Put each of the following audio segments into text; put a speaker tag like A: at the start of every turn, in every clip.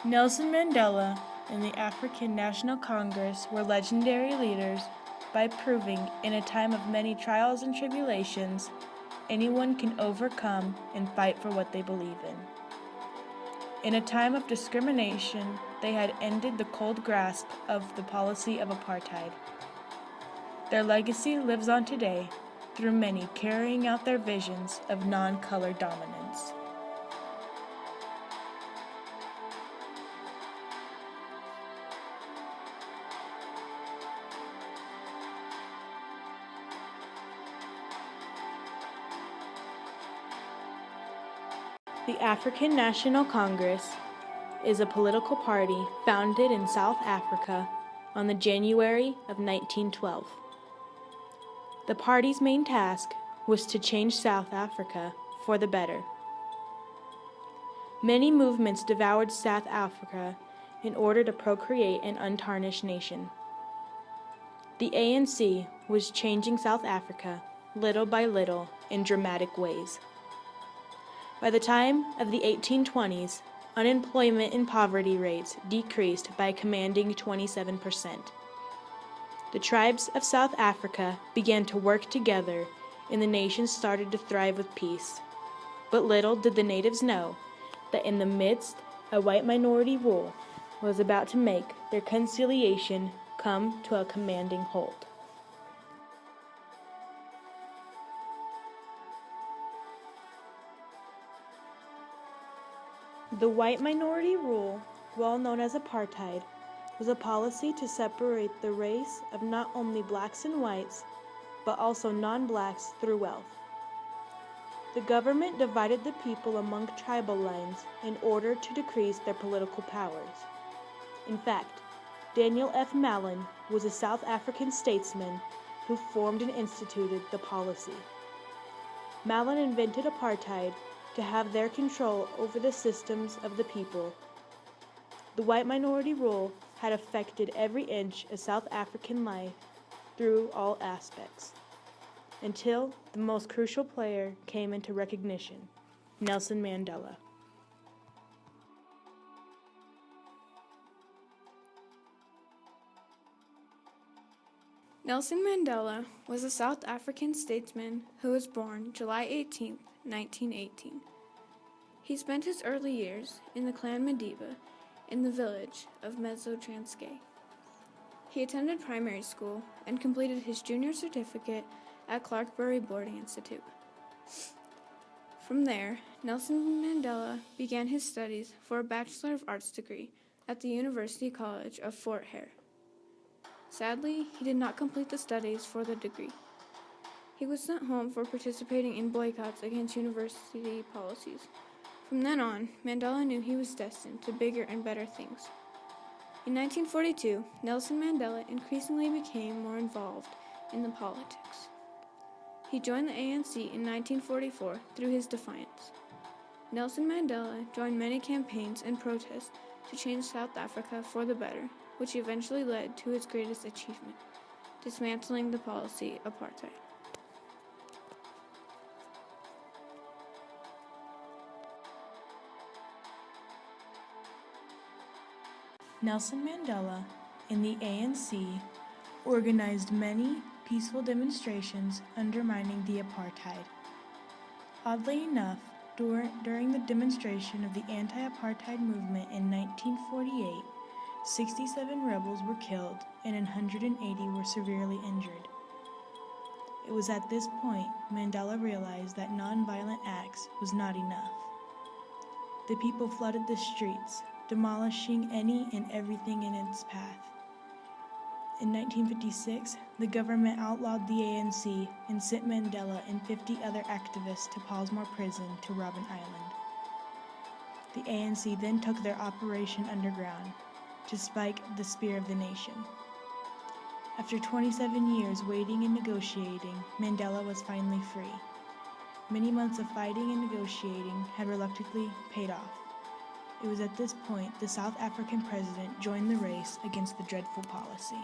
A: Nelson Mandela and the African National Congress were legendary leaders by proving, in a time of many trials and tribulations, anyone can overcome and fight for what they believe in. In a time of discrimination, they had ended the cold grasp of the policy of apartheid. Their legacy lives on today through many carrying out their visions of non-color dominance. The African National Congress is a political party founded in South Africa on the January of 1912. The party's main task was to change South Africa for the better. Many movements devoured South Africa in order to procreate an untarnished nation. The ANC was changing South Africa little by little in dramatic ways. By the time of the 1820s, unemployment and poverty rates decreased by a commanding 27%. The tribes of South Africa began to work together, and the nation started to thrive with peace. But little did the natives know that in the midst, a white minority rule was about to make their conciliation come to a commanding halt. The white minority rule, well known as apartheid, was a policy to separate the race of not only blacks and whites, but also non-blacks through wealth. The government divided the people among tribal lines in order to decrease their political powers. In fact, Daniel F. Mallon was a South African statesman who formed and instituted the policy. Mallon invented apartheid to have their control over the systems of the people. The white minority rule had affected every inch of South African life through all aspects, until the most crucial player came into recognition, Nelson Mandela.
B: Nelson Mandela was a South African statesman who was born July 18, 1918. He spent his early years in the clan Mandela in the village of Meso-Transkei. He attended primary school and completed his junior certificate at Clarkbury Boarding Institute. From there, Nelson Mandela began his studies for a Bachelor of Arts degree at the University College of Fort Hare. Sadly, he did not complete the studies for the degree. He was sent home for participating in boycotts against university policies. From then on, Mandela knew he was destined to bigger and better things. In 1942, Nelson Mandela increasingly became more involved in the politics. He joined the ANC in 1944 through his defiance. Nelson Mandela joined many campaigns and protests to change South Africa for the better, which eventually led to his greatest achievement, dismantling the policy apartheid.
A: Nelson Mandela and the ANC organized many peaceful demonstrations undermining the apartheid. Oddly enough, during the demonstration of the anti-apartheid movement in 1948, 67 rebels were killed and 180 were severely injured. It was at this point Mandela realized that nonviolent acts was not enough. The people flooded the streets, demolishing any and everything in its path. In 1956, the government outlawed the ANC and sent Mandela and 50 other activists to Palmsmore Prison to Robben Island. The ANC then took their operation underground to spike the spear of the nation. After 27 years waiting and negotiating, Mandela was finally free. Many months of fighting and negotiating had reluctantly paid off. It was at this point the South African president joined the race against the dreadful policy.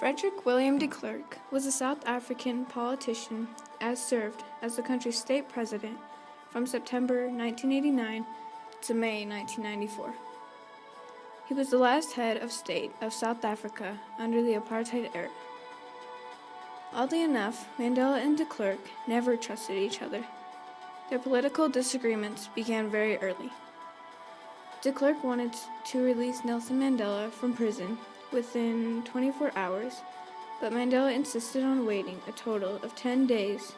B: Frederick William de Klerk was a South African politician as served as the country's state president from September 1989 to May 1994. He was the last head of state of South Africa under the apartheid era. Oddly enough, Mandela and de Klerk never trusted each other. Their political disagreements began very early. De Klerk wanted to release Nelson Mandela from prison within 24 hours, but Mandela insisted on waiting a total of 10 days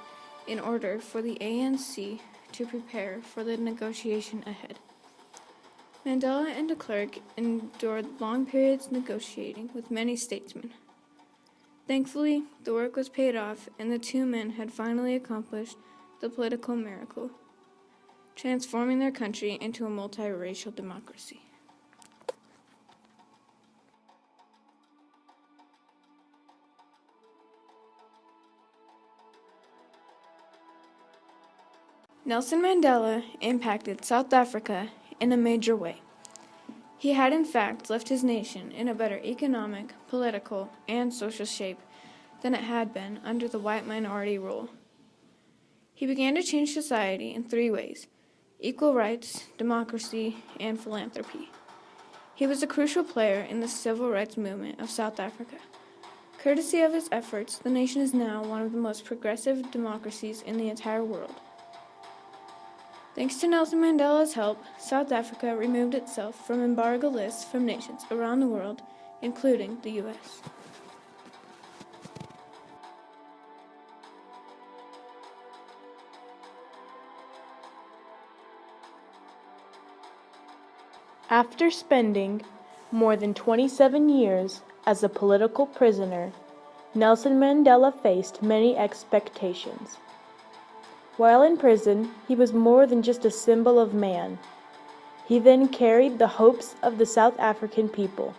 B: in order for the ANC to prepare for the negotiation ahead. Mandela and de Klerk endured long periods negotiating with many statesmen. Thankfully, the work was paid off and the two men had finally accomplished the political miracle, transforming their country into a multiracial democracy. Nelson Mandela impacted South Africa in a major way. He had in fact left his nation in a better economic, political, and social shape than it had been under the white minority rule. He began to change society in 3 ways: equal rights, democracy, and philanthropy. He was a crucial player in the civil rights movement of South Africa. Courtesy of his efforts, the nation is now one of the most progressive democracies in the entire world. Thanks to Nelson Mandela's help, South Africa removed itself from embargo lists from nations around the world, including the U.S.
A: After spending more than 27 years as a political prisoner, Nelson Mandela faced many expectations. While in prison, he was more than just a symbol of man. He then carried the hopes of the South African people.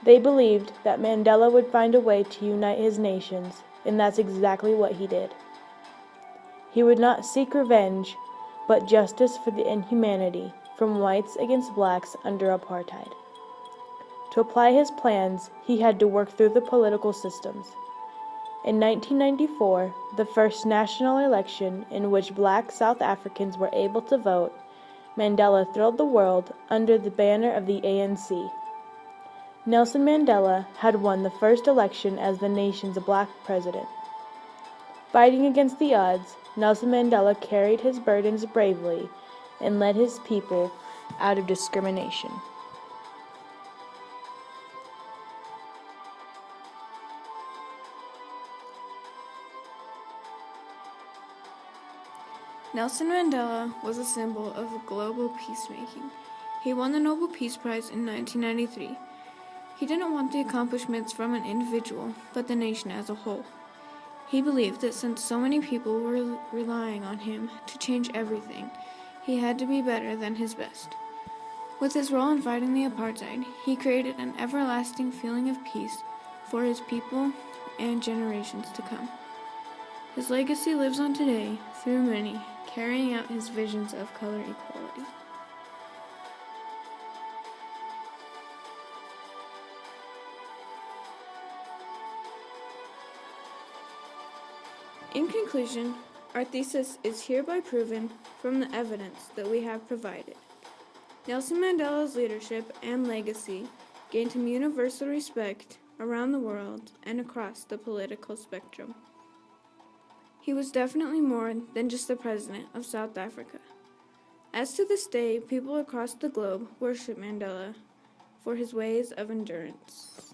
A: They believed that Mandela would find a way to unite his nations, and that's exactly what he did. He would not seek revenge, but justice for the inhumanity from whites against blacks under apartheid. To apply his plans, he had to work through the political systems. In 1994, the first national election in which black South Africans were able to vote, Mandela thrilled the world under the banner of the ANC. Nelson Mandela had won the first election as the nation's black president. Fighting against the odds, Nelson Mandela carried his burdens bravely and led his people out of discrimination.
B: Nelson Mandela was a symbol of global peacemaking. He won the Nobel Peace Prize in 1993. He didn't want the accomplishments from an individual, but the nation as a whole. He believed that since so many people were relying on him to change everything, he had to be better than his best. With his role in fighting the apartheid, he created an everlasting feeling of peace for his people and generations to come. His legacy lives on today through many, carrying out his visions of color equality. In conclusion, our thesis is hereby proven from the evidence that we have provided. Nelson Mandela's leadership and legacy gained him universal respect around the world and across the political spectrum. He was definitely more than just the president of South Africa. As to this day, people across the globe worship Mandela for his ways of endurance.